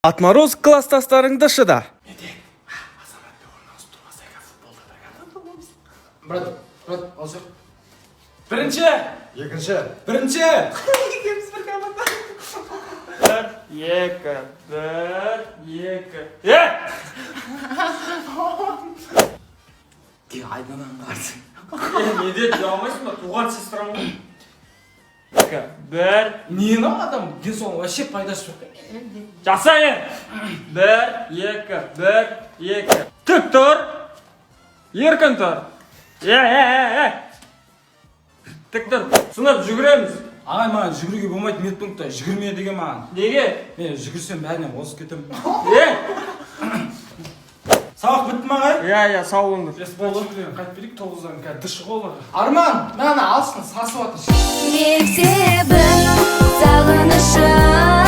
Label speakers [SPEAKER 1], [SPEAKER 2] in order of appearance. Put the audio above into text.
[SPEAKER 1] Atmaroz klassdaşlarың dışıda.
[SPEAKER 2] Brат, olsun.
[SPEAKER 3] Birinchi.
[SPEAKER 2] Ikkinchi.
[SPEAKER 3] Birinchi.
[SPEAKER 2] İkimiz bir komanda.
[SPEAKER 3] Bir, iki.
[SPEAKER 2] Aydanan qarsın.
[SPEAKER 3] Ne dedi yağmışsın tuğan sestram.
[SPEAKER 2] Neni adam? Genson вообще пайдасы жоқ.
[SPEAKER 3] Жасайын. Bir, iki. Тік тұр. Еркін тұр. Тік тұр. Сынып жүгіреміз.
[SPEAKER 2] Ағай, маған жүгіруге болмайды, медпунктта жүгірме деген маған.
[SPEAKER 3] Неге?
[SPEAKER 2] Мен жүгірсем бәрінен озып кетемін. Сабақ бітті ме ағай?
[SPEAKER 3] Сау болыңдар.
[SPEAKER 2] Ес болды. Қайтып берейік 9-дан қазір дышық олар.
[SPEAKER 4] Арман, мені алсын, сасып атыр.
[SPEAKER 5] Мектебім сағынышым